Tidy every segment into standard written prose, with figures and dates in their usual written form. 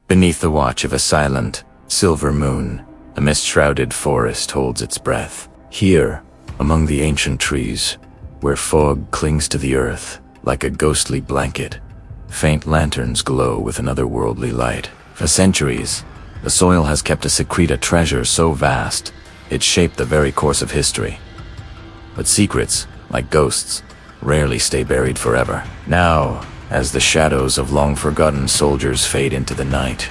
Beneath the watch of a silent, silver moon, a mist-shrouded forest holds its breath. Here, among the ancient trees, where fog clings to the earth like a ghostly blanket, faint lanterns glow with an otherworldly light. For centuries, the soil has kept a secret, a treasure so vast, it shaped the very course of history. But secrets, like ghosts, rarely stay buried forever. Now, as the shadows of long-forgotten soldiers fade into the night,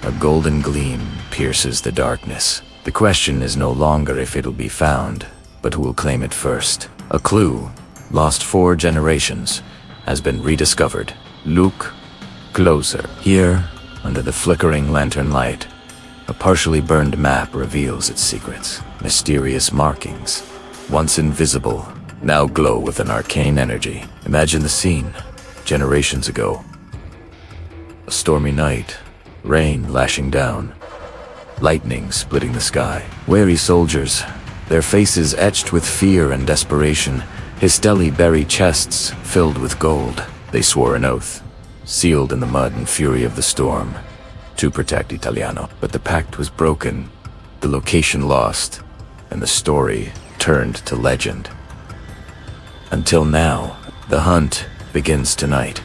a golden gleam pierces the darkness. The question is no longer if it'll be found, but who will claim it first. A clue, lost 4 generations, has been rediscovered. Look closer. Here, under the flickering lantern light, a partially burned map reveals its secrets. Mysterious markings, once invisible, now glow with an arcane energy. Imagine the scene, generations ago. A stormy night, rain lashing down, lightning splitting the sky. Wary soldiers, their faces etched with fear and desperation, hastily buried chests filled with gold. They swore an oath, sealed in the mud and fury of the storm, to protect Italiano. But the pact was broken, the location lost, and the story turned to legend. Until now, the hunt begins tonight.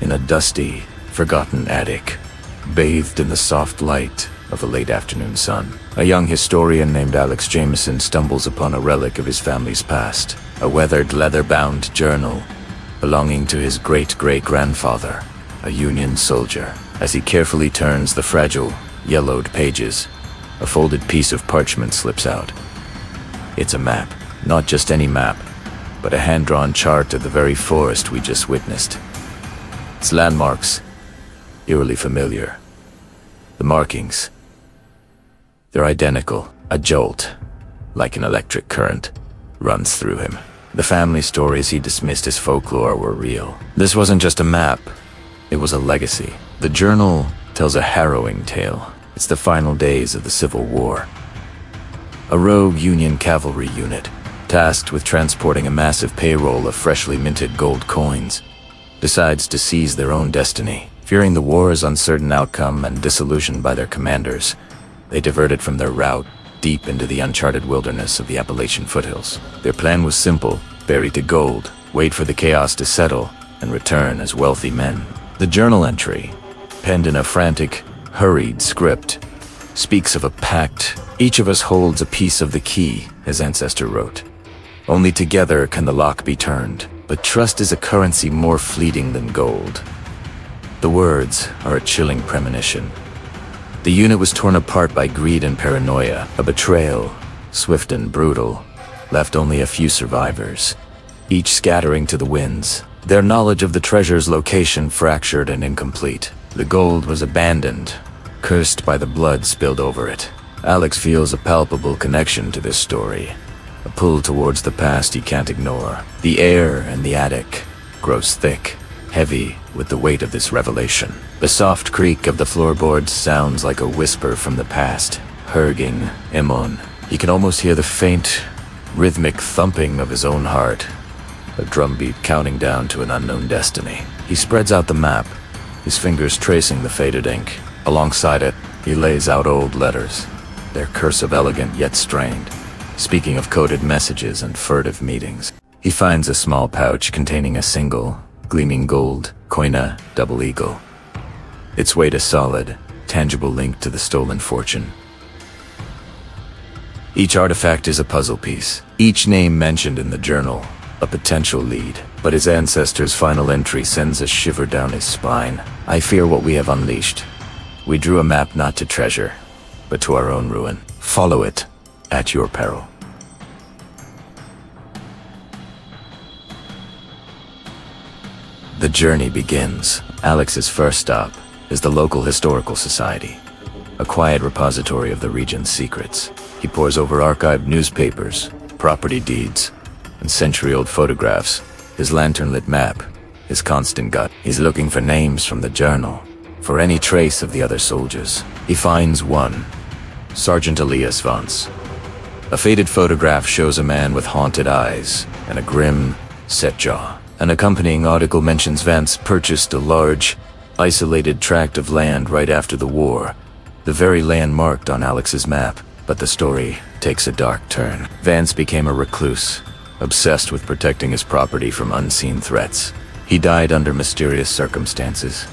In a dusty, forgotten attic, bathed in the soft light of a late afternoon sun, a young historian named Alex Jameson stumbles upon a relic of his family's past, a weathered leather-bound journal belonging to his great-great-grandfather, a Union soldier. As he carefully turns the fragile, yellowed pages, a folded piece of parchment slips out. It's a map, not just any map, but a hand-drawn chart of the very forest we just witnessed. Its landmarks, eerily familiar. The markings, they're identical. A jolt, like an electric current, runs through him. The family stories he dismissed as folklore were real. This wasn't just a map, it was a legacy. The journal tells a harrowing tale. It's the final days of the Civil War. A rogue Union cavalry unit, tasked with transporting a massive payroll of freshly minted gold coins, decides to seize their own destiny. Fearing the war's uncertain outcome and disillusioned by their commanders, they diverted from their route deep into the uncharted wilderness of the Appalachian foothills. Their plan was simple: bury the gold, wait for the chaos to settle, and return as wealthy men. The journal entry, penned in a frantic, hurried script, speaks of a pact. Each of us holds a piece of the key, his ancestor wrote. Only together can the lock be turned, but trust is a currency more fleeting than gold. The words are a chilling premonition. The unit was torn apart by greed and paranoia. A betrayal, swift and brutal, left only a few survivors, each scattering to the winds. Their knowledge of the treasure's location fractured and incomplete. The gold was abandoned, cursed by the blood spilled over it. Alex feels a palpable connection to this story, a pull towards the past he can't ignore. The air in the attic grows thick, heavy with the weight of this revelation. The soft creak of the floorboards sounds like a whisper from the past, urging him on. He can almost hear the faint, rhythmic thumping of his own heart, a drumbeat counting down to an unknown destiny. He spreads out the map, his fingers tracing the faded ink. Alongside it, he lays out old letters, their cursive elegant yet strained, speaking of coded messages and furtive meetings. He finds a small pouch containing a single, gleaming gold koina double eagle. Its weight a solid, tangible link to the stolen fortune. Each artifact is a puzzle piece, each name mentioned in the journal a potential lead, but his ancestor's final entry sends a shiver down his spine. I fear what we have unleashed. We drew a map not to treasure, but to our own ruin. Follow it, at your peril. The journey begins. Alex's first stop is the local historical society, a quiet repository of the region's secrets. He pores over archived newspapers, property deeds, and century-old photographs. His lantern-lit map, his constant gut. He's looking for names from the journal, for any trace of the other soldiers. He finds one, Sergeant Elias Vance. A faded photograph shows a man with haunted eyes and a grim, set jaw. An accompanying article mentions Vance purchased a large, isolated tract of land right after the war, the very land marked on Alex's map. But the story takes a dark turn. Vance became a recluse, obsessed with protecting his property from unseen threats. He died under mysterious circumstances,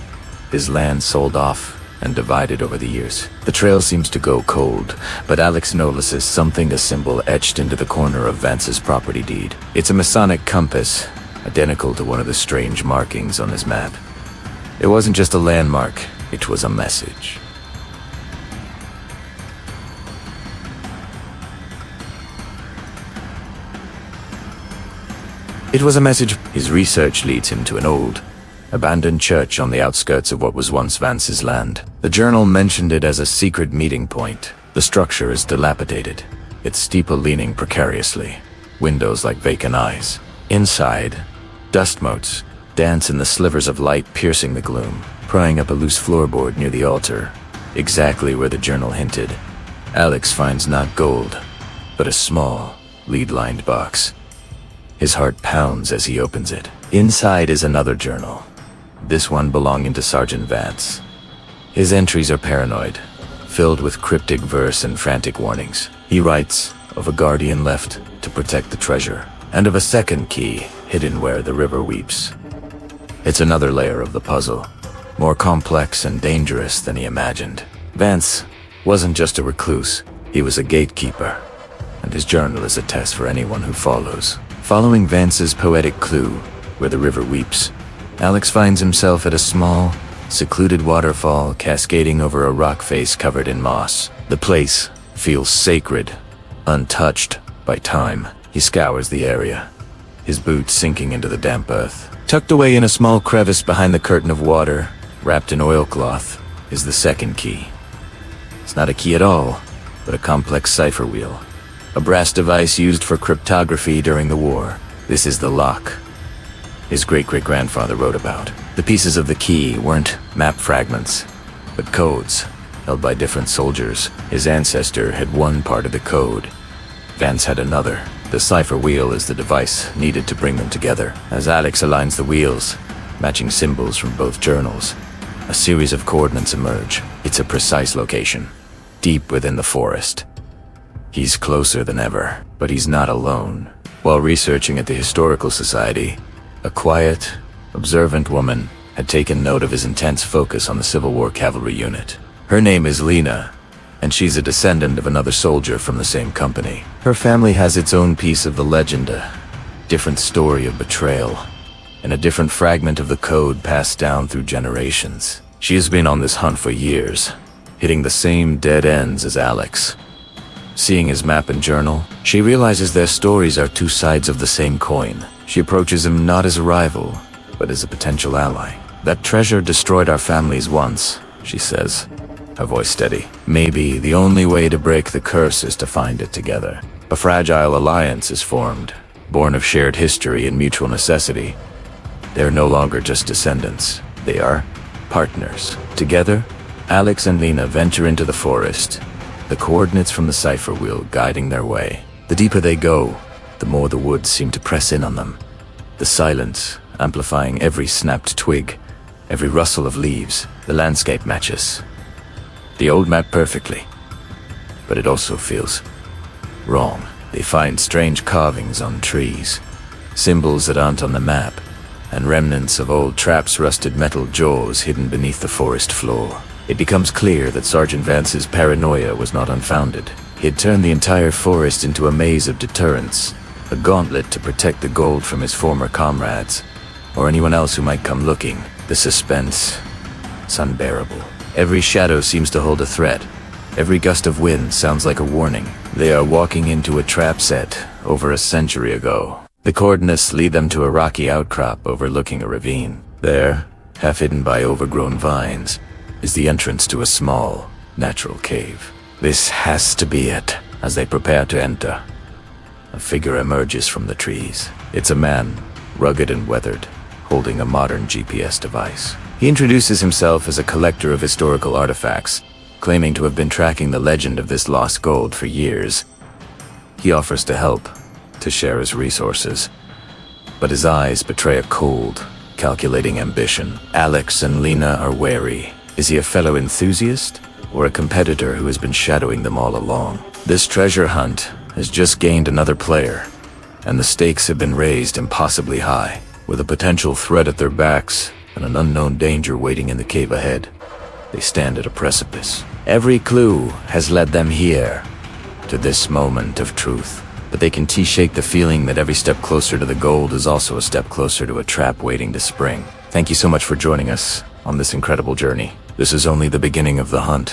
his land sold off and divided over the years. The trail seems to go cold, but Alex notices something, a symbol etched into the corner of Vance's property deed. It's a Masonic compass, identical to one of the strange markings on his map. It wasn't just a landmark, it was a message. It was a message. His research leads him to an old, abandoned church on the outskirts of what was once Vance's land. The journal mentioned it as a secret meeting point. The structure is dilapidated, its steeple leaning precariously, windows like vacant eyes. Inside, dust motes dance in the slivers of light piercing the gloom, prying up a loose floorboard near the altar, exactly where the journal hinted. Alex finds not gold, but a small, lead-lined box. His heart pounds as he opens it. Inside is another journal, this one belonging to Sergeant Vance. His entries are paranoid, filled with cryptic verse and frantic warnings. He writes of a guardian left to protect the treasure, and of a second key hidden where the river weeps. It's another layer of the puzzle, more complex and dangerous than he imagined. Vance wasn't just a recluse, he was a gatekeeper, and his journal is a test for anyone who follows. Following Vance's poetic clue, where the river weeps, Alex finds himself at a small, secluded waterfall cascading over a rock face covered in moss. The place feels sacred, untouched by time. He scours the area, his boots sinking into the damp earth. Tucked away in a small crevice behind the curtain of water, wrapped in oilcloth, is the second key. It's not a key at all, but a complex cipher wheel. A brass device used for cryptography during the war. This is the lock his great-great-grandfather wrote about. The pieces of the key weren't map fragments, but codes held by different soldiers. His ancestor had one part of the code. Vance had another. The cipher wheel is the device needed to bring them together. As Alex aligns the wheels, matching symbols from both journals, a series of coordinates emerge. It's a precise location, deep within the forest. He's closer than ever, but he's not alone. While researching at the Historical Society, a quiet, observant woman had taken note of his intense focus on the Civil War cavalry unit. Her name is Lena, and she's a descendant of another soldier from the same company. Her family has its own piece of the legend, a different story of betrayal, and a different fragment of the code passed down through generations. She has been on this hunt for years, hitting the same dead ends as Alex. Seeing his map and journal, she realizes their stories are two sides of the same coin. She approaches him not as a rival, but as a potential ally. "That treasure destroyed our families once," she says, her voice steady. "Maybe the only way to break the curse is to find it together." A fragile alliance is formed, born of shared history and mutual necessity. They're no longer just descendants, they are partners. Together, Alex and Lena venture into the forest, the coordinates from the cipher wheel guiding their way. The deeper they go, the more the woods seem to press in on them. The silence amplifying every snapped twig, every rustle of leaves. The landscape matches the old map perfectly, but it also feels wrong. They find strange carvings on trees, symbols that aren't on the map, and remnants of old traps' rusted metal jaws hidden beneath the forest floor. It becomes clear that Sergeant Vance's paranoia was not unfounded. He had turned the entire forest into a maze of deterrents, a gauntlet to protect the gold from his former comrades, or anyone else who might come looking. The suspense, it's unbearable. Every shadow seems to hold a threat. Every gust of wind sounds like a warning. They are walking into a trap set over a century ago. The coordinates lead them to a rocky outcrop overlooking a ravine. There, half hidden by overgrown vines, is the entrance to a small, natural cave. This has to be it. As they prepare to enter, a figure emerges from the trees. It's a man, rugged and weathered, holding a modern GPS device. He introduces himself as a collector of historical artifacts, claiming to have been tracking the legend of this lost gold for years. He offers to help, to share his resources, but his eyes betray a cold, calculating ambition. Alex and Lena are wary. Is he a fellow enthusiast or a competitor who has been shadowing them all along? This treasure hunt has just gained another player, and the stakes have been raised impossibly high, with a potential threat at their backs and an unknown danger waiting in the cave ahead. They stand at a precipice. Every clue has led them here, to this moment of truth. But they can T-shake the feeling that every step closer to the gold is also a step closer to a trap waiting to spring. Thank you so much for joining us on this incredible journey. This is only the beginning of the hunt.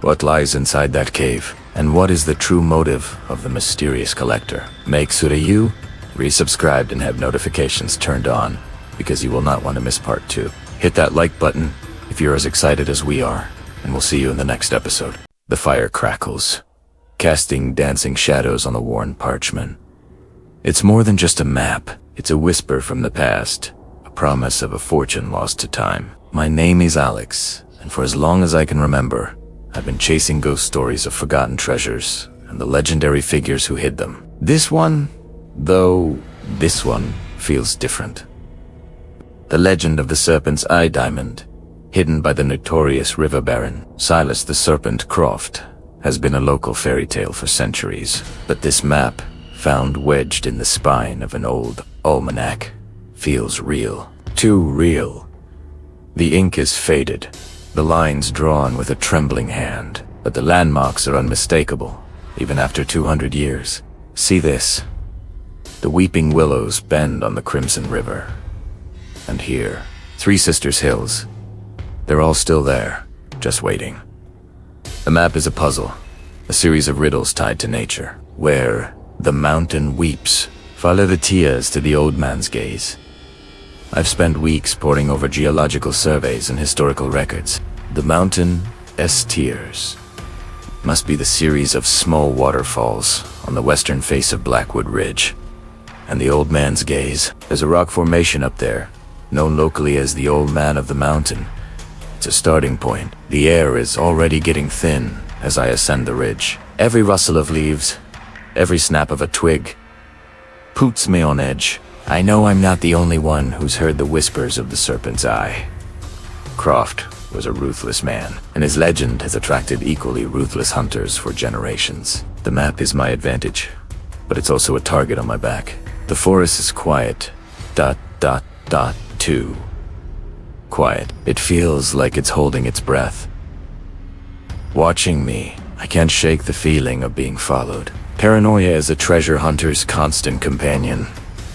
What lies inside that cave? And what is the true motive of the mysterious collector? Make sure you resubscribed and have notifications turned on, because you will not want to miss part 2. Hit that like button if you're as excited as we are, and we'll see you in the next episode. The fire crackles, casting dancing shadows on the worn parchment. It's more than just a map. It's a whisper from the past, a promise of a fortune lost to time. My name is Alex, and for as long as I can remember, I've been chasing ghost stories of forgotten treasures and the legendary figures who hid them. This one feels different. The legend of the Serpent's Eye Diamond, hidden by the notorious river baron, Silas the Serpent Croft, has been a local fairy tale for centuries. But this map, found wedged in the spine of an old almanac, feels real. Too real. The ink is faded, the lines drawn with a trembling hand, but the landmarks are unmistakable, even after 200 years. See this. The weeping willows bend on the Crimson River. And here, Three Sisters Hills. They're all still there, just waiting. The map is a puzzle, a series of riddles tied to nature. Where the mountain weeps, follow the tears to the old man's gaze. I've spent weeks poring over geological surveys and historical records. The mountain's tears must be the series of small waterfalls on the western face of Blackwood Ridge. And the old man's gaze, there's a rock formation up there, known locally as the Old Man of the Mountain. It's a starting point. The air is already getting thin as I ascend the ridge. Every rustle of leaves, every snap of a twig, puts me on edge. I know I'm not the only one who's heard the whispers of the Serpent's Eye. Croft was a ruthless man, and his legend has attracted equally ruthless hunters for generations. The map is my advantage, but it's also a target on my back. The forest is quiet. Too quiet. It feels like it's holding its breath. Watching me, I can't shake the feeling of being followed. Paranoia is a treasure hunter's constant companion,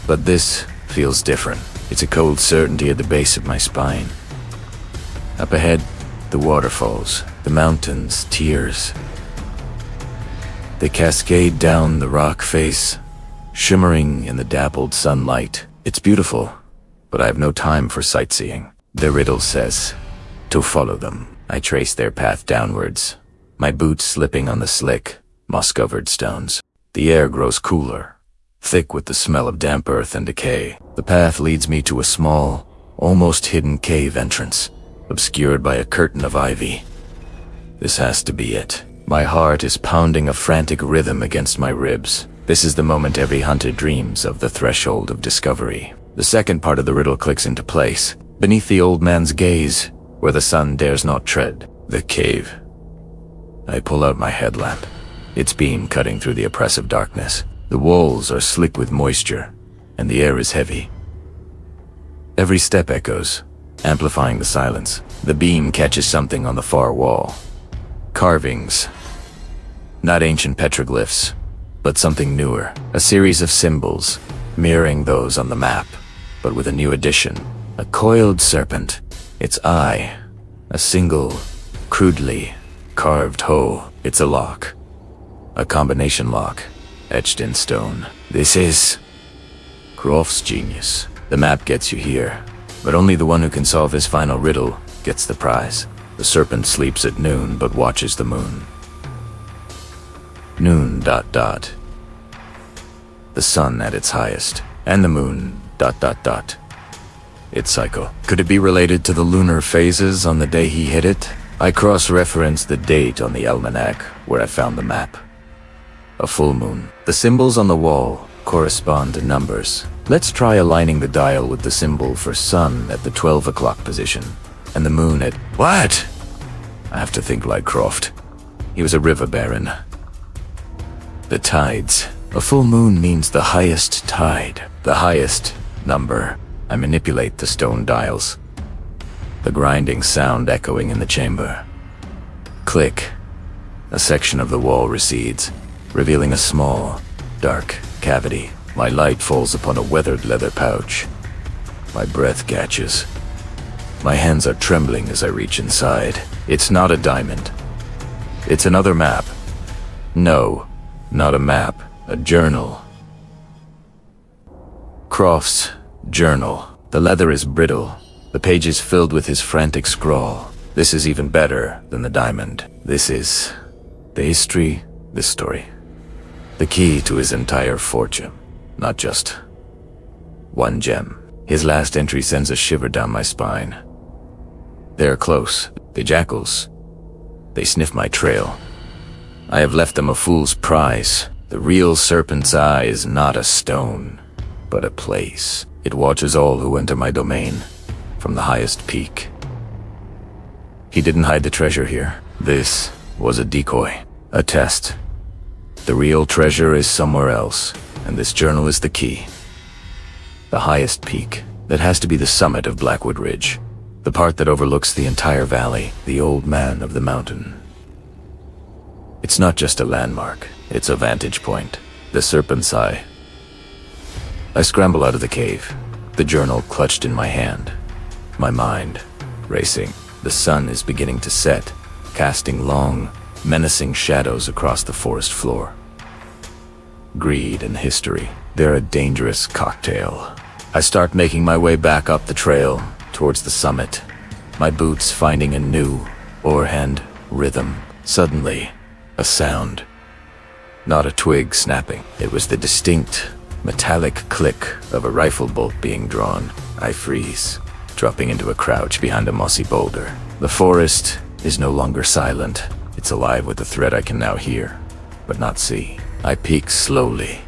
but this feels different. It's a cold certainty at the base of my spine. Up ahead, the waterfalls, the mountains, tears. They cascade down the rock face, shimmering in the dappled sunlight. It's beautiful, but I have no time for sightseeing. The riddle says to follow them. I trace their path downwards, my boots slipping on the slick, moss-covered stones. The air grows cooler, thick with the smell of damp earth and decay. The path leads me to a small, almost hidden cave entrance, obscured by a curtain of ivy. This has to be it. My heart is pounding a frantic rhythm against my ribs. This is the moment every hunter dreams of, the threshold of discovery. The second part of the riddle clicks into place. Beneath the old man's gaze, where the sun dares not tread, the cave. I pull out my headlamp, its beam cutting through the oppressive darkness. The walls are slick with moisture, and the air is heavy. Every step echoes, amplifying the silence. The beam catches something on the far wall. Carvings. Not ancient petroglyphs, but something newer. A series of symbols, mirroring those on the map, but with a new addition. A coiled serpent, its eye, a single, crudely carved hole. It's a lock. A combination lock, etched in stone. This is Croft's genius. The map gets you here, but only the one who can solve his final riddle gets the prize. The serpent sleeps at noon, but watches the moon. Noon ... The sun at its highest, and the moon ... Its cycle. Could it be related to the lunar phases on the day he hit it? I cross-referenced the date on the almanac where I found the map. A full moon. The symbols on the wall correspond to numbers, Let's try aligning the dial with the symbol for sun at the 12 o'clock position, and the moon at— What? I have to think like Croft. He was a river baron. The tides. A full moon means the highest tide, the highest number. I manipulate the stone dials. The grinding sound echoing in the chamber. Click. A section of the wall recedes, revealing a small, dark cavity. My light falls upon a weathered leather pouch. My breath catches. My hands are trembling as I reach inside. It's not a diamond. It's another map. No, not a map. A journal. Croft's journal. The leather is brittle. The pages filled with his frantic scrawl. This is even better than the diamond. This is the history, this story. The key to his entire fortune. Not just one gem. His last entry sends a shiver down my spine. They're close. The jackals. They sniff my trail. I have left them a fool's prize. The real serpent's eye is not a stone, but a place. It watches all who enter my domain, from the highest peak. He didn't hide the treasure here. This was a decoy, a test. The real treasure is somewhere else, and this journal is the key. The highest peak. That has to be the summit of Blackwood Ridge, the part that overlooks the entire valley, the old man of the mountain. It's not just a landmark, it's a vantage point, the serpent's eye. I scramble out of the cave, the journal clutched in my hand, my mind racing. The sun is beginning to set, casting long, menacing shadows across the forest floor. Greed and history, they're a dangerous cocktail. I start making my way back up the trail, towards the summit, my boots finding a new, oar-hand rhythm. Suddenly, a sound. Not a twig snapping. It was the distinct, metallic click of a rifle bolt being drawn. I freeze, dropping into a crouch behind a mossy boulder. The forest is no longer silent. It's alive with a threat I can now hear, but not see. I peek slowly,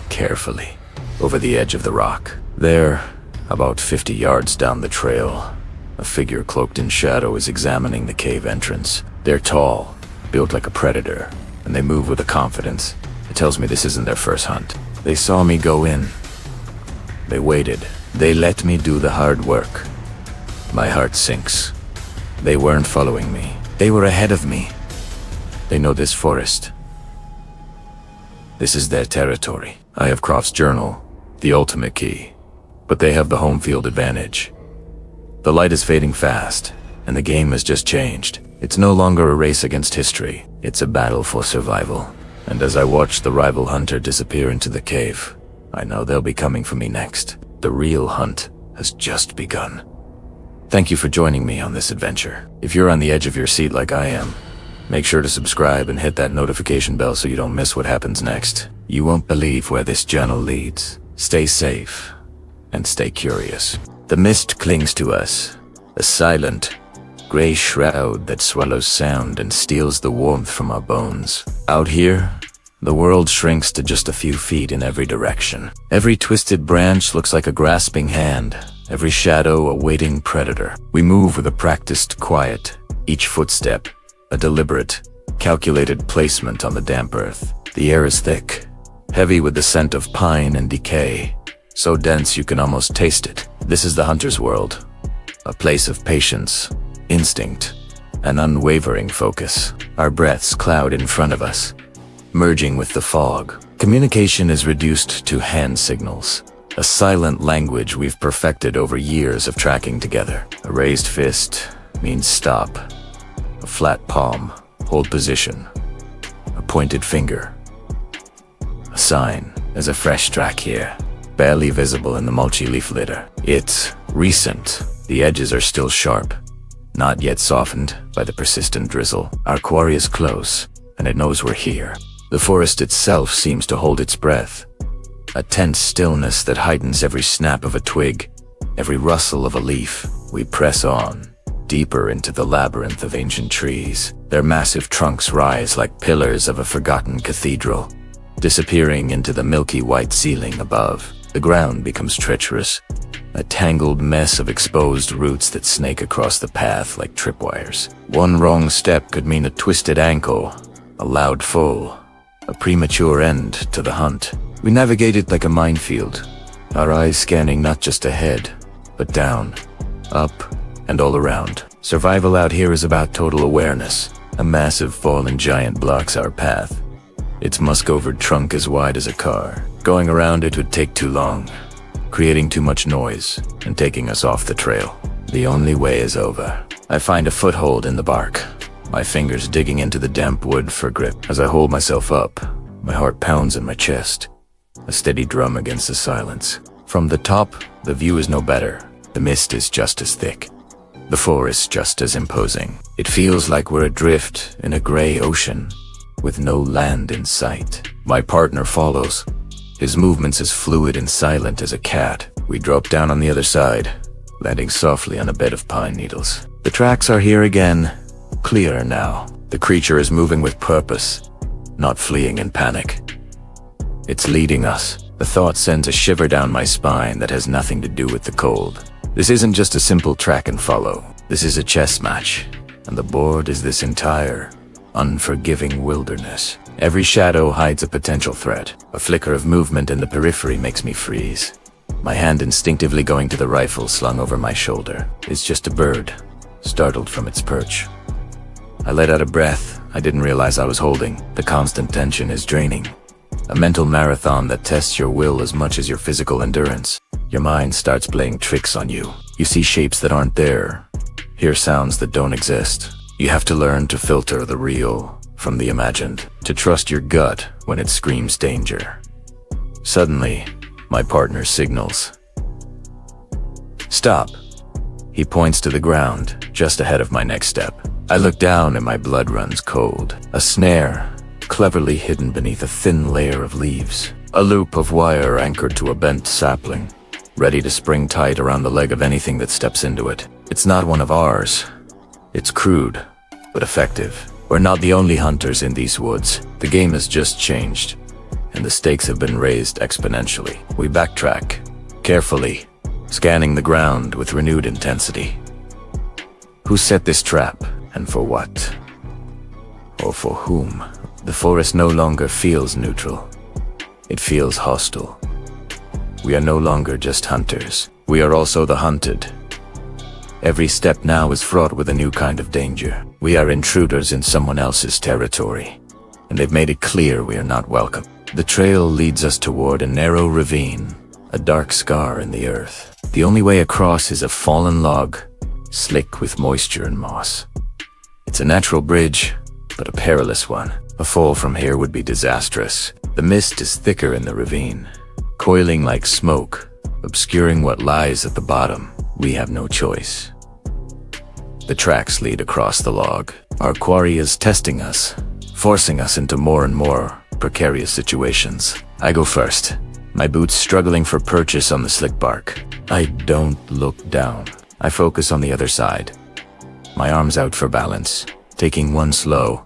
carefully, over the edge of the rock. There, about 50 yards down the trail, a figure cloaked in shadow is examining the cave entrance. They're tall, built like a predator, and they move with a confidence. It tells me this isn't their first hunt. They saw me go in. They waited. They let me do the hard work. My heart sinks. They weren't following me. They were ahead of me. They know this forest. This is their territory. I have Croft's journal, the ultimate key, but they have the home field advantage. The light is fading fast, and the game has just changed. It's no longer a race against history. It's a battle for survival. And as I watch the rival hunter disappear into the cave, I know they'll be coming for me next. The real hunt has just begun. Thank you for joining me on this adventure. If you're on the edge of your seat like I am, make sure to subscribe and hit that notification bell so you don't miss what happens next. You won't believe where this journal leads. Stay safe and stay curious. The mist clings to us, a silent, gray shroud that swallows sound and steals the warmth from our bones. Out here, the world shrinks to just a few feet in every direction. Every twisted branch looks like a grasping hand, every shadow a waiting predator. We move with a practiced quiet, each footstep a deliberate, calculated placement on the damp earth. The air is thick, heavy with the scent of pine and decay, so dense you can almost taste it. This is the hunter's world, a place of patience, instinct, and unwavering focus. Our breaths cloud in front of us, merging with the fog. Communication is reduced to hand signals, a silent language we've perfected over years of tracking together. A raised fist means stop. A flat palm, hold position. A pointed finger. A sign, there's a fresh track here, barely visible in the mulchy leaf litter. It's recent. The edges are still sharp, not yet softened by the persistent drizzle. Our quarry is close, and it knows we're here. The forest itself seems to hold its breath, a tense stillness that heightens every snap of a twig, every rustle of a leaf. We press on, deeper into the labyrinth of ancient trees. Their massive trunks rise like pillars of a forgotten cathedral, disappearing into the milky white ceiling above. The ground becomes treacherous, a tangled mess of exposed roots that snake across the path like tripwires. One wrong step could mean a twisted ankle, a loud fall, a premature end to the hunt. We navigated like a minefield, our eyes scanning not just ahead, but down, up, and all around. Survival out here is about total awareness. A massive fallen giant blocks our path, its musk-overed trunk as wide as a car. Going around it would take too long, creating too much noise and taking us off the trail. The only way is over. I find a foothold in the bark, my fingers digging into the damp wood for grip. As I hold myself up, my heart pounds in my chest, a steady drum against the silence. From the top, the view is no better. The mist is just as thick, the forest just as imposing. It feels like we're adrift in a gray ocean, with no land in sight. My partner follows, his movements as fluid and silent as a cat. We drop down on the other side, landing softly on a bed of pine needles. The tracks are here again, clearer now. The creature is moving with purpose, not fleeing in panic. It's leading us. The thought sends a shiver down my spine that has nothing to do with the cold. This isn't just a simple track and follow. This is a chess match, and the board is this entire, unforgiving wilderness. Every shadow hides a potential threat. A flicker of movement in the periphery makes me freeze, my hand instinctively going to the rifle slung over my shoulder. It's just a bird, startled from its perch. I let out a breath I didn't realize I was holding. The constant tension is draining. A mental marathon that tests your will as much as your physical endurance. Your mind starts playing tricks on you. You see shapes that aren't there, hear sounds that don't exist. You have to learn to filter the real from the imagined, to trust your gut when it screams danger. Suddenly, my partner signals. Stop. He points to the ground, just ahead of my next step. I look down and my blood runs cold. A snare, cleverly hidden beneath a thin layer of leaves. A loop of wire anchored to a bent sapling, ready to spring tight around the leg of anything that steps into it. It's not one of ours. It's crude, but effective. We're not the only hunters in these woods. The game has just changed, and the stakes have been raised exponentially. We backtrack, carefully, scanning the ground with renewed intensity. Who set this trap, and for what? Or for whom? The forest no longer feels neutral. It feels hostile. We are no longer just hunters. We are also the hunted. Every step now is fraught with a new kind of danger. We are intruders in someone else's territory, and they've made it clear we are not welcome. The trail leads us toward a narrow ravine, a dark scar in the earth. The only way across is a fallen log, slick with moisture and moss. It's a natural bridge, but a perilous one. A fall from here would be disastrous. The mist is thicker in the ravine, coiling like smoke, obscuring what lies at the bottom. We have no choice. The tracks lead across the log. Our quarry is testing us, forcing us into more and more precarious situations. I go first, my boots struggling for purchase on the slick bark. I don't look down. I focus on the other side, my arms out for balance, taking one slow,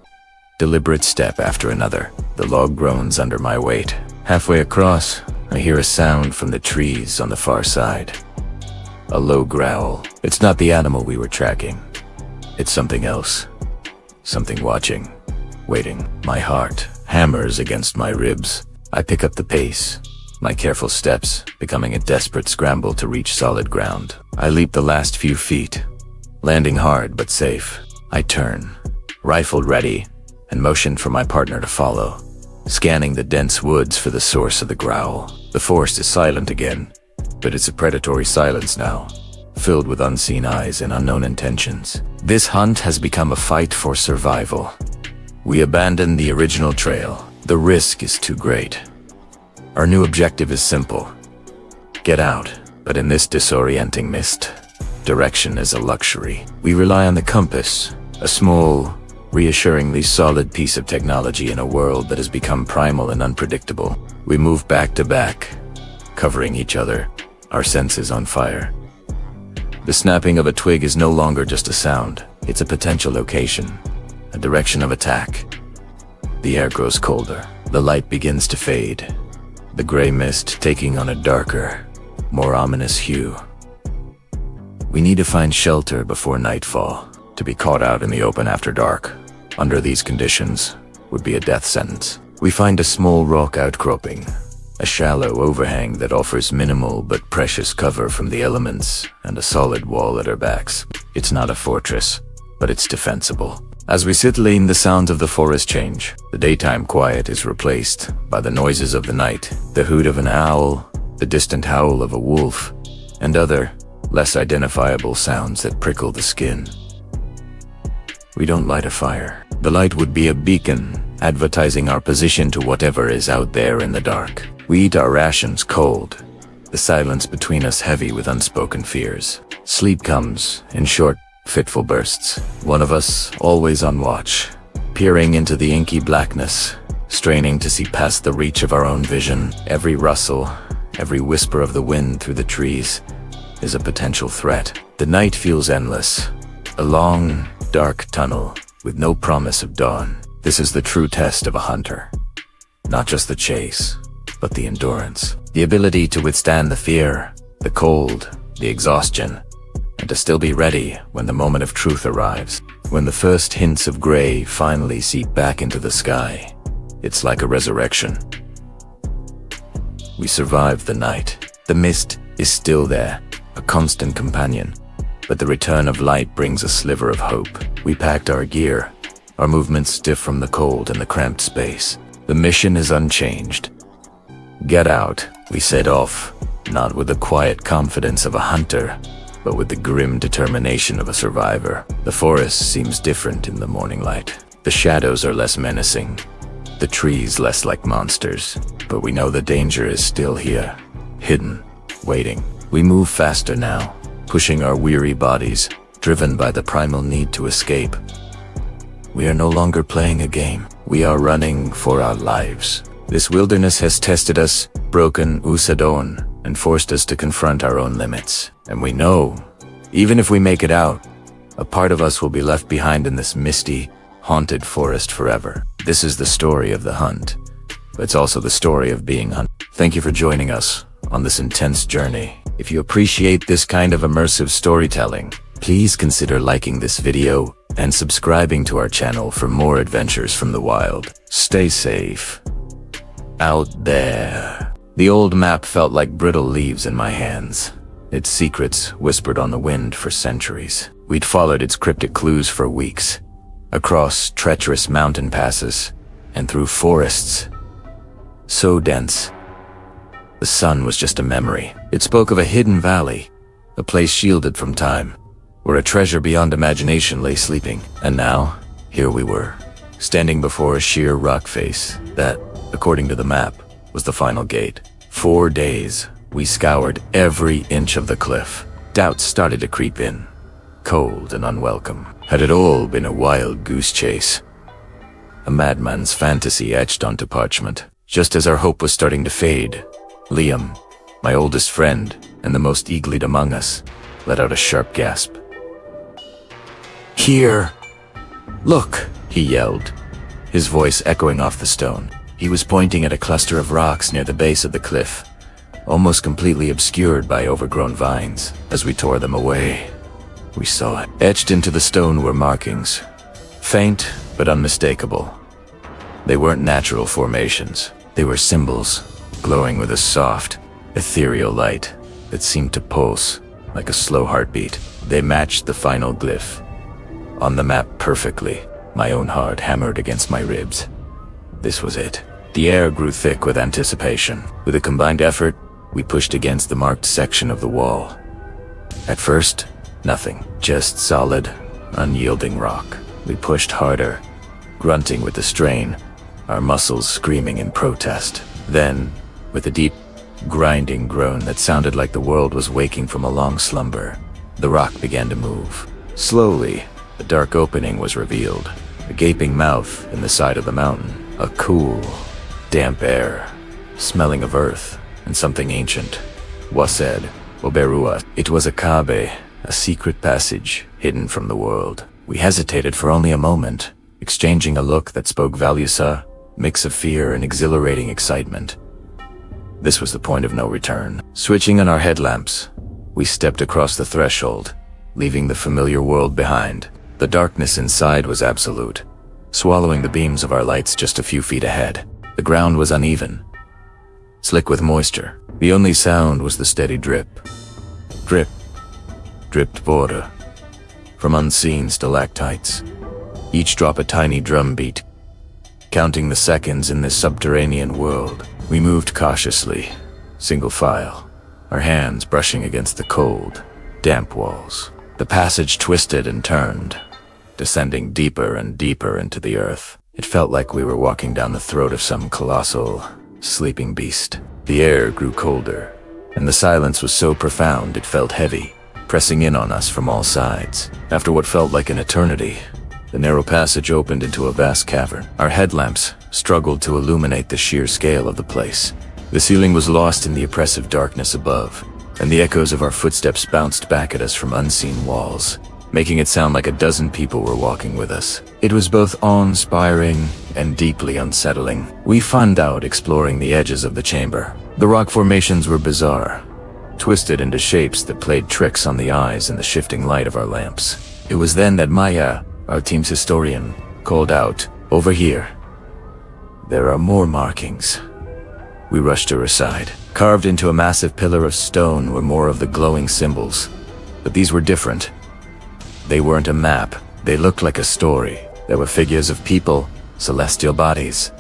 deliberate step after another. The log groans under my weight. Halfway across, I hear a sound from the trees on the far side. A low growl. It's not the animal we were tracking. It's something else. Something watching, waiting. My heart hammers against my ribs. I pick up the pace, my careful steps becoming a desperate scramble to reach solid ground. I leap the last few feet, landing hard but safe. I turn, rifle ready, and motion for my partner to follow, scanning the dense woods for the source of the growl. The forest is silent again, but it's a predatory silence now, filled with unseen eyes and unknown intentions. This hunt has become a fight for survival. We abandon the original trail. The risk is too great. Our new objective is simple: get out. But in this disorienting mist, direction is a luxury. We rely on the compass, a small, reassuringly solid piece of technology in a world that has become primal and unpredictable. We move back to back, covering each other, our senses on fire. The snapping of a twig is no longer just a sound. It's a potential location, a direction of attack. The air grows colder. The light begins to fade. the gray mist taking on a darker, more ominous hue. We need to find shelter before nightfall. To be caught out in the open after dark, under these conditions, would be a death sentence. We find a small rock outcropping, a shallow overhang that offers minimal but precious cover from the elements, and a solid wall at our backs. It's not a fortress, but it's defensible. As we sit lean, the sounds of the forest change. The daytime quiet is replaced by the noises of the night, the hoot of an owl, the distant howl of a wolf, and other, less identifiable sounds that prickle the skin. We don't light a fire. The light would be a beacon, advertising our position to whatever is out there in the dark. We eat our rations cold, the silence between us heavy with unspoken fears. Sleep comes in short, fitful bursts. One of us, always on watch, peering into the inky blackness, straining to see past the reach of our own vision. Every rustle, every whisper of the wind through the trees is a potential threat. The night feels endless, a long, dark tunnel with no promise of dawn. This is the true test of a hunter. Not just the chase, but the endurance. The ability to withstand the fear, the cold, the exhaustion, and to still be ready when the moment of truth arrives. When the first hints of gray finally seep back into the sky, it's like a resurrection. We survive the night. The mist is still there, a constant companion, but the return of light brings a sliver of hope. We packed our gear, our movements stiff from the cold and the cramped space. The mission is unchanged. Get out. We set off, not with the quiet confidence of a hunter, but with the grim determination of a survivor. The forest seems different in the morning light. The shadows are less menacing, the trees less like monsters, but we know the danger is still here, hidden, waiting. We move faster now, pushing our weary bodies, driven by the primal need to escape. We are no longer playing a game. We are running for our lives. This wilderness has tested us, broken Usadon, and forced us to confront our own limits. And we know, even if we make it out, a part of us will be left behind in this misty, haunted forest forever. This is the story of the hunt, but it's also the story of being hunted. Thank you for joining us on this intense journey. If you appreciate this kind of immersive storytelling, please consider liking this video and subscribing to our channel for more adventures from the wild. Stay safe out there. The old map felt like brittle leaves in my hands, its secrets whispered on the wind for centuries. We'd followed its cryptic clues for weeks, across treacherous mountain passes and through forests so dense the sun was just a memory. It spoke of a hidden valley, a place shielded from time, where a treasure beyond imagination lay sleeping. And now, here we were, standing before a sheer rock face that, according to the map, was the final gate. 4 days, we scoured every inch of the cliff. Doubts started to creep in, cold and unwelcome. Had it all been a wild goose chase? A madman's fantasy etched onto parchment. Just as our hope was starting to fade, Liam, my oldest friend and the most eagle-eyed among us, let out a sharp gasp. "Here! Look!" he yelled, his voice echoing off the stone. He was pointing at a cluster of rocks near the base of the cliff, almost completely obscured by overgrown vines. As we tore them away, we saw it. Etched into the stone were markings, faint but unmistakable. They weren't natural formations. They were symbols, glowing with a soft, ethereal light that seemed to pulse like a slow heartbeat. They matched the final glyph on the map perfectly. My own heart hammered against my ribs. This was it. The air grew thick with anticipation. With a combined effort, we pushed against the marked section of the wall. At first, nothing, just solid, unyielding rock. We pushed harder, grunting with the strain, our muscles screaming in protest. Then, with a deep, grinding groan that sounded like the world was waking from a long slumber, the rock began to move. Slowly, a dark opening was revealed, a gaping mouth in the side of the mountain, a cool, damp air, smelling of earth and something ancient. Wased, Oberua. It was a Kabe, a secret passage hidden from the world. We hesitated for only a moment, exchanging a look that spoke Valusa, mix of fear and exhilarating excitement. This was the point of no return. Switching on our headlamps, we stepped across the threshold, leaving the familiar world behind. The darkness inside was absolute, swallowing the beams of our lights just a few feet ahead. The ground was uneven, slick with moisture. The only sound was the steady drip. Drip. Dripped water from unseen stalactites. Each drop a tiny drum beat, counting the seconds in this subterranean world. We moved cautiously, single file, our hands brushing against the cold, damp walls. The passage twisted and turned, descending deeper and deeper into the earth. It felt like we were walking down the throat of some colossal, sleeping beast. The air grew colder, and the silence was so profound it felt heavy, pressing in on us from all sides. After what felt like an eternity, the narrow passage opened into a vast cavern. Our headlamps struggled to illuminate the sheer scale of the place. The ceiling was lost in the oppressive darkness above, and the echoes of our footsteps bounced back at us from unseen walls, making it sound like a dozen people were walking with us. It was both awe-inspiring and deeply unsettling. We fanned out exploring the edges of the chamber. The rock formations were bizarre, twisted into shapes that played tricks on the eyes in the shifting light of our lamps. It was then that Maya, our team's historian, called out, "Over here. There are more markings." We rushed to her side. Carved into a massive pillar of stone were more of the glowing symbols, but these were different. They weren't a map. They looked like a story. There were figures of people, celestial bodies,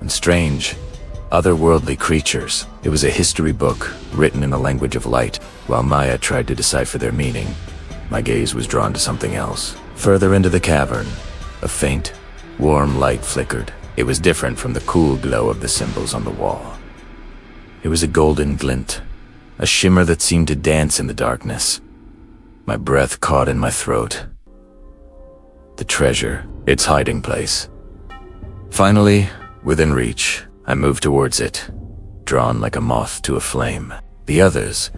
and strange, otherworldly creatures. It was a history book written in the language of light. While Maya tried to decipher their meaning, my gaze was drawn to something else. Further into the cavern, a faint, warm light flickered. It was different from the cool glow of the symbols on the wall. It was a golden glint, a shimmer that seemed to dance in the darkness. My breath caught in my throat. The treasure, its hiding place. Finally, within reach, I moved towards it, drawn like a moth to a flame. The others,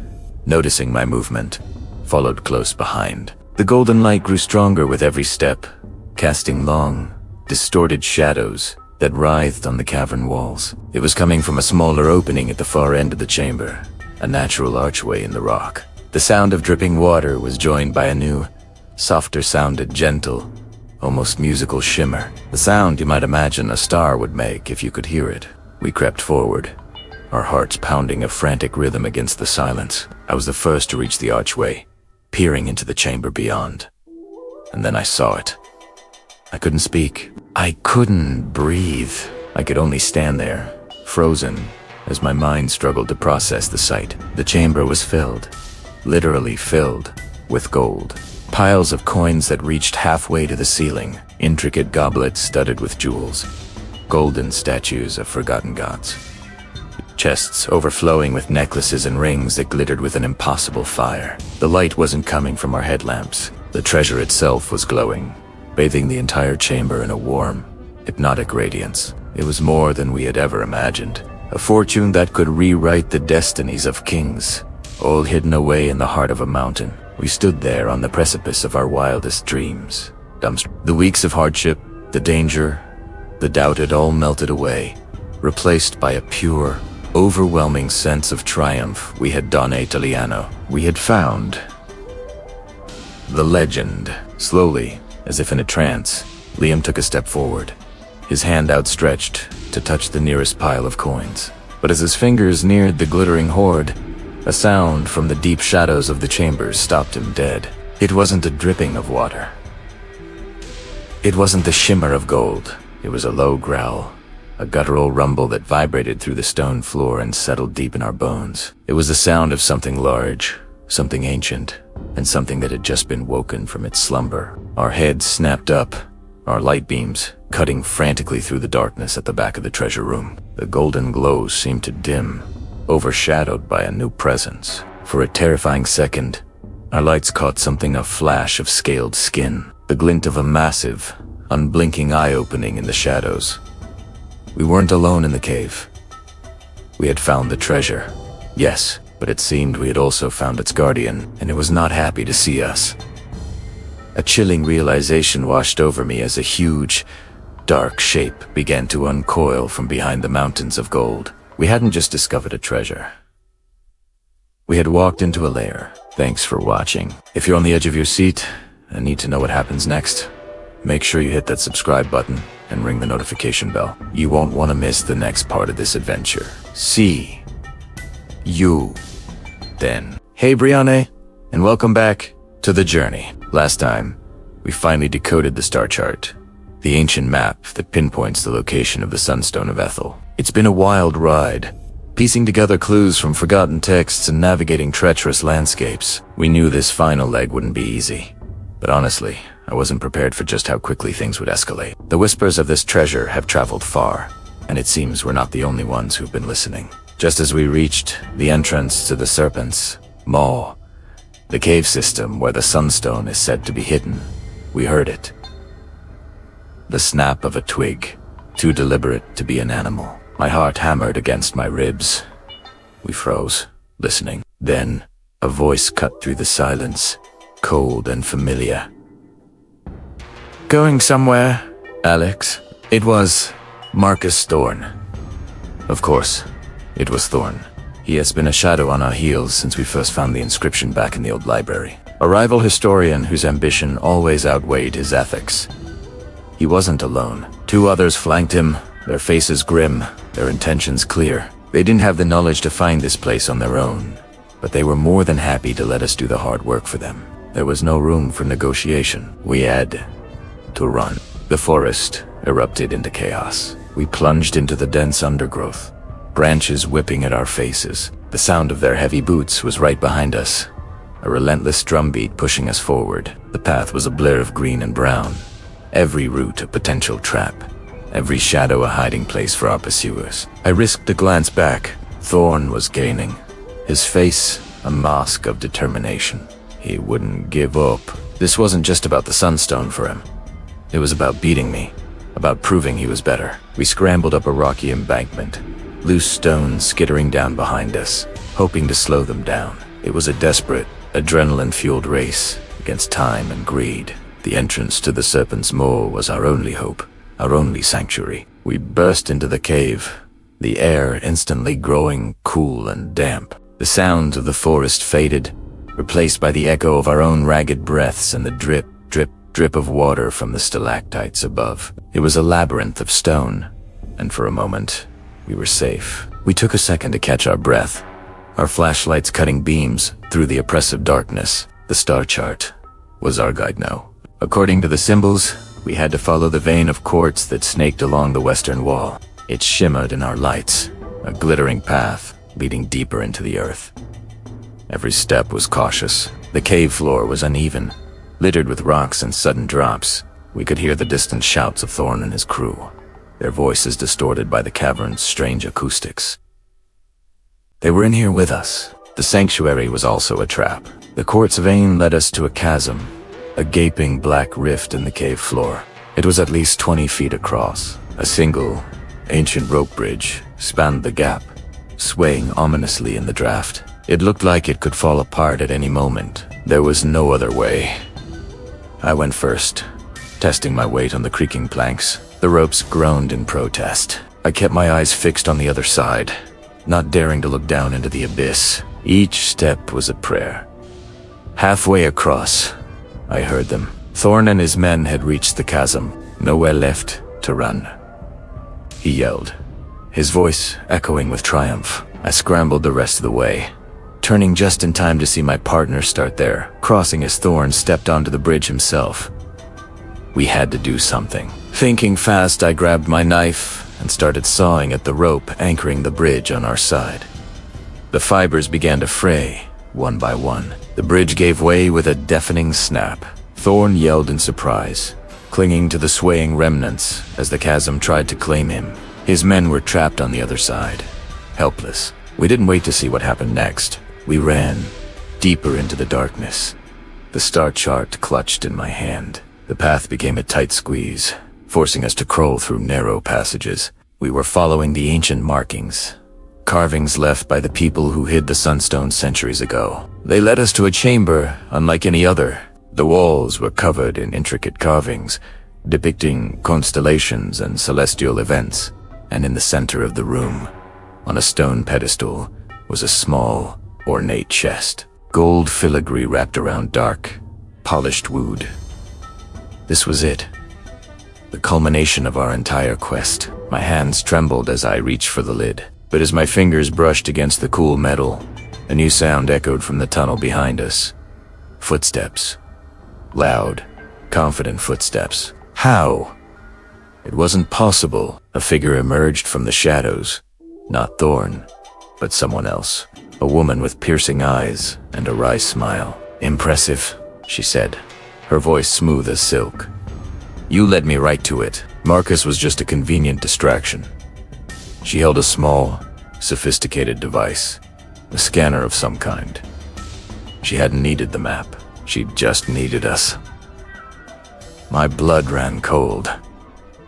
noticing my movement, followed close behind. The golden light grew stronger with every step, casting long, distorted shadows that writhed on the cavern walls. It was coming from a smaller opening at the far end of the chamber, a natural archway in the rock. The sound of dripping water was joined by a new, softer-sounded, gentle, almost musical shimmer. The sound you might imagine a star would make if you could hear it. We crept forward, our hearts pounding a frantic rhythm against the silence. I was the first to reach the archway, peering into the chamber beyond. And then I saw it. I couldn't speak. I couldn't breathe. I could only stand there, frozen, as my mind struggled to process the sight. The chamber was filled, literally filled, with gold. Piles of coins that reached halfway to the ceiling, intricate goblets studded with jewels, golden statues of forgotten gods. Chests overflowing with necklaces and rings that glittered with an impossible fire. The light wasn't coming from our headlamps. The treasure itself was glowing, bathing the entire chamber in a warm, hypnotic radiance. It was more than we had ever imagined. A fortune that could rewrite the destinies of kings, all hidden away in the heart of a mountain. We stood there on the precipice of our wildest dreams. The weeks of hardship, the danger, the doubt had all melted away, replaced by a pure, overwhelming sense of triumph. We had Don Italiano. We had found the legend. Slowly, as if in a trance, Liam took a step forward, his hand outstretched to touch the nearest pile of coins. But as his fingers neared the glittering hoard, a sound from the deep shadows of the chambers stopped him dead. It wasn't a dripping of water. It wasn't the shimmer of gold. It was a low growl, a guttural rumble that vibrated through the stone floor and settled deep in our bones. It was the sound of something large, something ancient, and something that had just been woken from its slumber. Our heads snapped up, our light beams cutting frantically through the darkness at the back of the treasure room. The golden glow seemed to dim, overshadowed by a new presence. For a terrifying second, our lights caught a flash of scaled skin, the glint of a massive, unblinking eye opening in the shadows. We weren't alone in the cave. We had found the treasure, yes, but it seemed we had also found its guardian, and it was not happy to see us. A chilling realization washed over me as a huge, dark shape began to uncoil from behind the mountains of gold. We hadn't just discovered a treasure. We had walked into a lair. Thanks for watching. If you're on the edge of your seat and need to know what happens next, make sure you hit that subscribe button and ring the notification bell. You won't want to miss the next part of this adventure. See you then. Hey Brianne, and welcome back to the journey. Last time, we finally decoded the star chart, the ancient map that pinpoints the location of the Sunstone of Ethel. It's been a wild ride, piecing together clues from forgotten texts and navigating treacherous landscapes. We knew this final leg wouldn't be easy, but honestly, I wasn't prepared for just how quickly things would escalate. The whispers of this treasure have traveled far, and it seems we're not the only ones who've been listening. Just as we reached the entrance to the Serpent's Maw, the cave system where the Sunstone is said to be hidden, we heard it. The snap of a twig, too deliberate to be an animal. My heart hammered against my ribs. We froze, listening. Then, a voice cut through the silence, cold and familiar. Going somewhere, Alex? It was Marcus Thorne. Of course, it was Thorne. He has been a shadow on our heels since we first found the inscription back in the old library. A rival historian whose ambition always outweighed his ethics. He wasn't alone. Two others flanked him, their faces grim, their intentions clear. They didn't have the knowledge to find this place on their own, but they were more than happy to let us do the hard work for them. There was no room for negotiation. We had to run. The forest erupted into chaos. We plunged into the dense undergrowth, branches whipping at our faces. The sound of their heavy boots was right behind us, a relentless drumbeat pushing us forward. The path was a blur of green and brown, every root a potential trap, every shadow a hiding place for our pursuers. I risked a glance back. Thorne was gaining, his face a mask of determination. He wouldn't give up. This wasn't just about the Sunstone for him. It was about beating me, about proving he was better. We scrambled up a rocky embankment, loose stones skittering down behind us, hoping to slow them down. It was a desperate, adrenaline-fueled race against time and greed. The entrance to the Serpent's Maw was our only hope, our only sanctuary. We burst into the cave, the air instantly growing cool and damp. The sounds of the forest faded, replaced by the echo of our own ragged breaths and the drip, drip, drip of water from the stalactites above. It was a labyrinth of stone, and for a moment, we were safe. We took a second to catch our breath, our flashlights cutting beams through the oppressive darkness. The star chart was our guide now. According to the symbols, we had to follow the vein of quartz that snaked along the western wall. It shimmered in our lights, a glittering path leading deeper into the earth. Every step was cautious. The cave floor was uneven, littered with rocks and sudden drops. We could hear the distant shouts of Thorne and his crew, their voices distorted by the cavern's strange acoustics. They were in here with us. The sanctuary was also a trap. The quartz vein led us to a chasm, a gaping black rift in the cave floor. It was at least 20 feet across. A single, ancient rope bridge spanned the gap, swaying ominously in the draft. It looked like it could fall apart at any moment. There was no other way. I went first, testing my weight on the creaking planks. The ropes groaned in protest. I kept my eyes fixed on the other side, not daring to look down into the abyss. Each step was a prayer. Halfway across, I heard them. Thorne and his men had reached the chasm, nowhere left to run. He yelled, his voice echoing with triumph. I scrambled the rest of the way, turning just in time to see my partner start there, crossing as Thorne stepped onto the bridge himself. We had to do something. Thinking fast, I grabbed my knife and started sawing at the rope anchoring the bridge on our side. The fibers began to fray, one by one. The bridge gave way with a deafening snap. Thorne yelled in surprise, clinging to the swaying remnants as the chasm tried to claim him. His men were trapped on the other side, helpless. We didn't wait to see what happened next. We ran, deeper into the darkness. The star chart clutched in my hand. The path became a tight squeeze, forcing us to crawl through narrow passages. We were following the ancient markings, carvings left by the people who hid the Sunstone centuries ago. They led us to a chamber unlike any other. The walls were covered in intricate carvings, depicting constellations and celestial events, and in the center of the room, On a stone pedestal was a small, ornate chest, gold filigree wrapped around dark, polished wood. This was it, the culmination of our entire quest. My hands trembled as I reached for the lid, but as my fingers brushed against the cool metal, a new sound echoed from the tunnel behind us. Footsteps. Loud, confident footsteps. How? It wasn't possible. A figure emerged from the shadows. Not Thorn, but someone else. A woman with piercing eyes and a wry smile. "Impressive," she said, her voice smooth as silk. "You led me right to it." Marcus was just a convenient distraction. She held a small, sophisticated device, a scanner of some kind. She hadn't needed the map. She just needed us. My blood ran cold.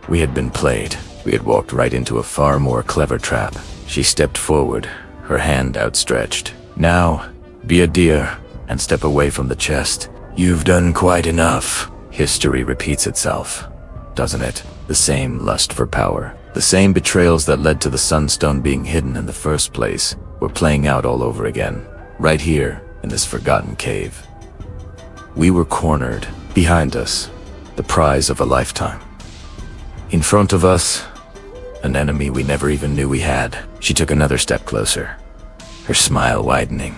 We had been played. We had walked right into a far more clever trap. She stepped forward, her hand outstretched. "Now, be a dear and step away from the chest. You've done quite enough." History repeats itself, doesn't it? The same lust for power, the same betrayals that led to the Sunstone being hidden in the first place were playing out all over again, right here in this forgotten cave. We were cornered. Behind us, the prize of a lifetime. In front of us, an enemy we never even knew we had. She took another step closer, her smile widening.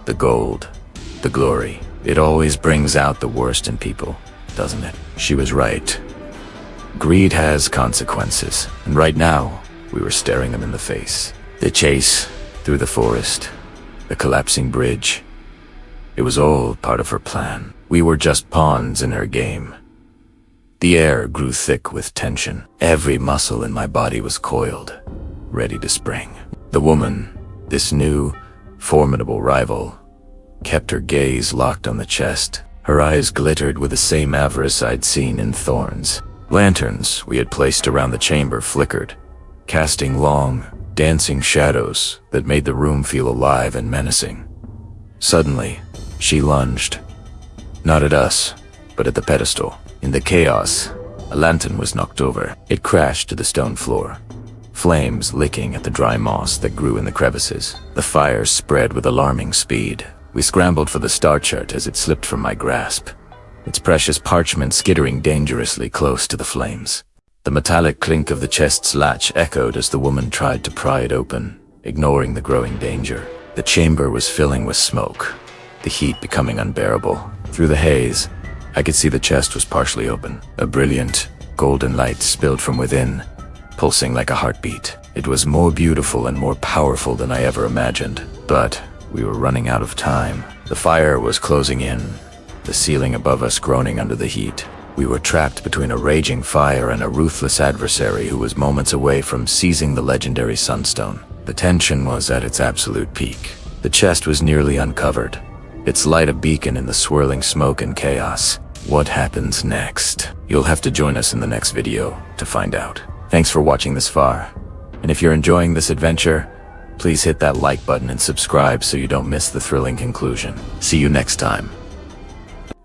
The gold, the glory, it always brings out the worst in people, doesn't it? She was right. Greed has consequences, and right now, we were staring them in the face. The chase through the forest, the collapsing bridge. It was all part of her plan. We were just pawns in her game. The air grew thick with tension. Every muscle in my body was coiled, ready to spring. The woman, this new, formidable rival, kept her gaze locked on the chest. Her eyes glittered with the same avarice I'd seen in Thorn's. Lanterns we had placed around the chamber flickered, casting long, dancing shadows that made the room feel alive and menacing. Suddenly, she lunged. Not at us, but at the pedestal. In the chaos, a lantern was knocked over. It crashed to the stone floor, flames licking at the dry moss that grew in the crevices. The fire spread with alarming speed. We scrambled for the star chart as it slipped from my grasp, its precious parchment skittering dangerously close to the flames. The metallic clink of the chest's latch echoed as the woman tried to pry it open, ignoring the growing danger. The chamber was filling with smoke, the heat becoming unbearable. Through the haze, I could see the chest was partially open. A brilliant, golden light spilled from within, pulsing like a heartbeat. It was more beautiful and more powerful than I ever imagined. But we were running out of time. The fire was closing in, the ceiling above us groaning under the heat. We were trapped between a raging fire and a ruthless adversary who was moments away from seizing the legendary Sunstone. The tension was at its absolute peak. The chest was nearly uncovered, its light a beacon in the swirling smoke and chaos. What happens next? You'll have to join us in the next video to find out. Thanks for watching this far. And if you're enjoying this adventure, please hit that like button and subscribe so you don't miss the thrilling conclusion. See you next time.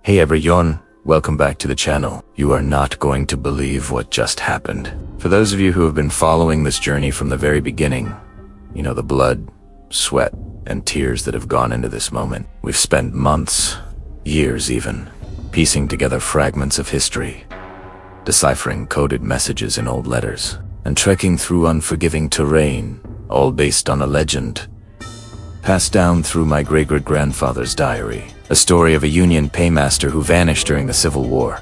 Hey everyone, welcome back to the channel. You are not going to believe what just happened. For those of you who have been following this journey from the very beginning, you know the blood, sweat, and tears that have gone into this moment. We've spent months, years even, piecing together fragments of history, deciphering coded messages in old letters, and trekking through unforgiving terrain, all based on a legend passed down through my great-great-grandfather's diary. A story of a Union paymaster who vanished during the Civil War,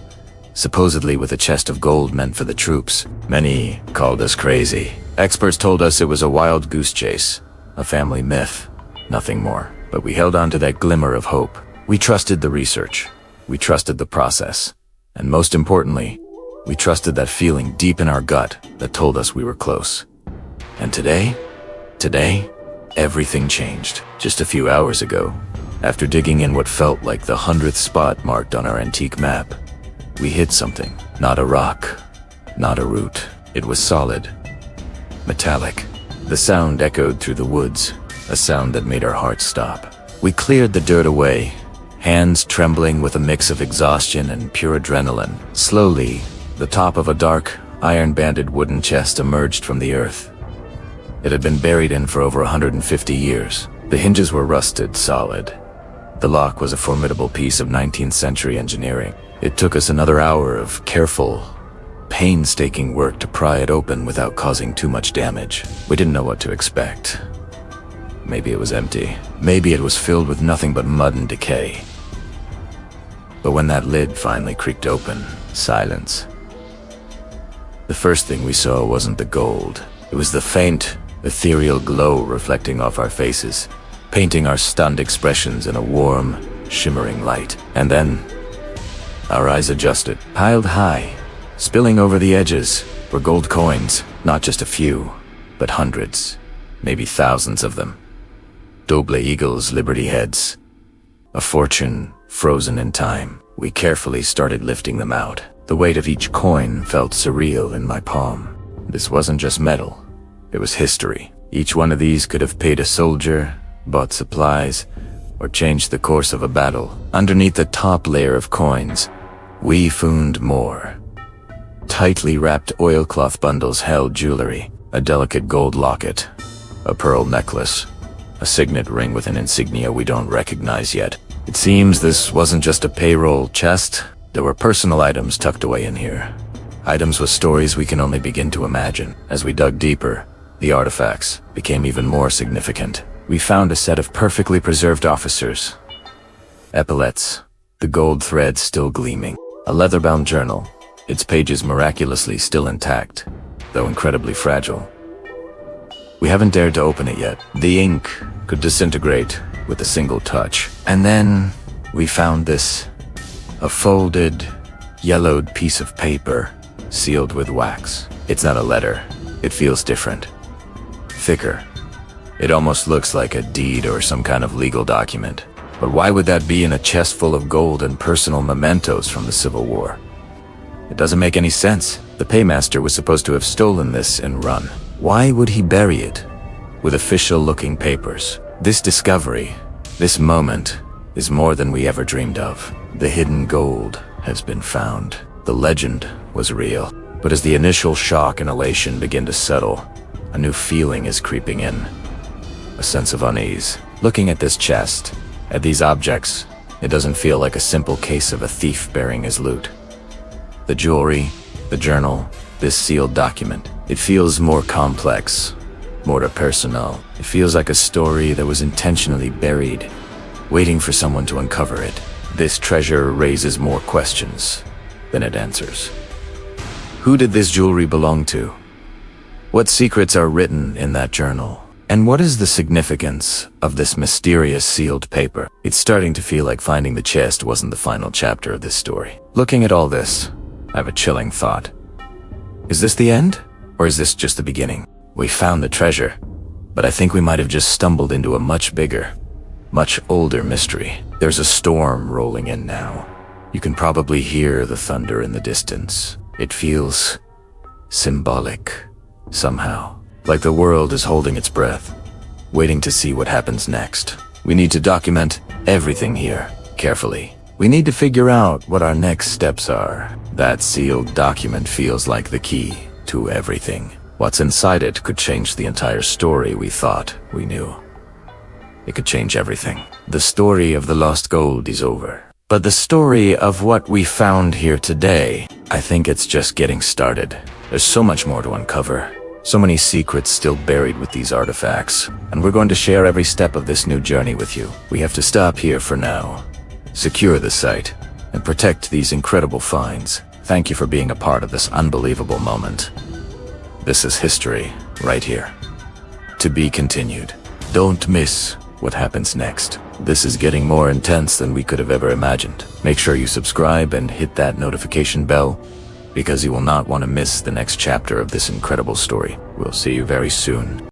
supposedly with a chest of gold meant for the troops. Many called us crazy. Experts told us it was a wild goose chase, a family myth, nothing more. But we held on to that glimmer of hope. We trusted the research. We trusted the process. And most importantly, we trusted that feeling deep in our gut that told us we were close. And today, everything changed. Just a few hours ago, after digging in what felt like the 100th spot marked on our antique map, we hit something. Not a rock, not a root. It was solid, metallic. The sound echoed through the woods, a sound that made our hearts stop. We cleared the dirt away, hands trembling with a mix of exhaustion and pure adrenaline. Slowly, the top of a dark, iron-banded wooden chest emerged from the earth. It had been buried in for over 150 years. The hinges were rusted solid. The lock was a formidable piece of 19th century engineering. It took us another hour of careful, painstaking work to pry it open without causing too much damage. We didn't know what to expect. Maybe it was empty. Maybe it was filled with nothing but mud and decay. But when that lid finally creaked open, silence. The first thing we saw wasn't the gold. It was the faint, ethereal glow reflecting off our faces, painting our stunned expressions in a warm, shimmering light. And then, our eyes adjusted. Piled high, spilling over the edges, were gold coins. Not just a few, but hundreds, maybe thousands of them. Double eagles, liberty heads. A fortune frozen in time. We carefully started lifting them out. The weight of each coin felt surreal in my palm. This wasn't just metal. It was history. Each one of these could have paid a soldier, bought supplies, or changed the course of a battle. Underneath the top layer of coins, we found more. Tightly wrapped oilcloth bundles held jewelry, a delicate gold locket, a pearl necklace, a signet ring with an insignia we don't recognize yet. It seems this wasn't just a payroll chest. There were personal items tucked away in here. Items with stories we can only begin to imagine. As we dug deeper, the artifacts became even more significant. We found a set of perfectly preserved officers' epaulets, the gold thread still gleaming. A leather-bound journal, its pages miraculously still intact, though incredibly fragile. We haven't dared to open it yet. The ink could disintegrate with a single touch. And then we found this, a folded, yellowed piece of paper sealed with wax. It's not a letter. It feels different. Thicker. It almost looks like a deed or some kind of legal document. But why would that be in a chest full of gold and personal mementos from the Civil War? It doesn't make any sense. The paymaster was supposed to have stolen this and run. Why would he bury it with official-looking papers? This discovery, this moment, is more than we ever dreamed of. The hidden gold has been found. The legend was real. But as the initial shock and elation begin to settle, a new feeling is creeping in. A sense of unease. Looking at this chest, at these objects, it doesn't feel like a simple case of a thief burying his loot. The jewelry, the journal, this sealed document, it feels more complex, more personal. It feels like a story that was intentionally buried, waiting for someone to uncover it. This treasure raises more questions than it answers. Who did this jewelry belong to? What secrets are written in that journal? And what is the significance of this mysterious sealed paper? It's starting to feel like finding the chest wasn't the final chapter of this story. Looking at all this, I have a chilling thought. Is this the end? Or is this just the beginning? We found the treasure, but I think we might have just stumbled into a much bigger, much older mystery. There's a storm rolling in now. You can probably hear the thunder in the distance. It feels symbolic, somehow. Like the world is holding its breath, waiting to see what happens next. We need to document everything here, carefully. We need to figure out what our next steps are. That sealed document feels like the key to everything. What's inside it could change the entire story we thought we knew. It could change everything. The story of the lost gold is over. But the story of what we found here today, I think it's just getting started. There's so much more to uncover. So many secrets still buried with these artifacts. And we're going to share every step of this new journey with you. We have to stop here for now. Secure the site and protect these incredible finds. Thank you for being a part of this unbelievable moment. This is history, right here. To be continued. Don't miss what happens next. This is getting more intense than we could have ever imagined. Make sure you subscribe and hit that notification bell, because you will not want to miss the next chapter of this incredible story. We'll see you very soon.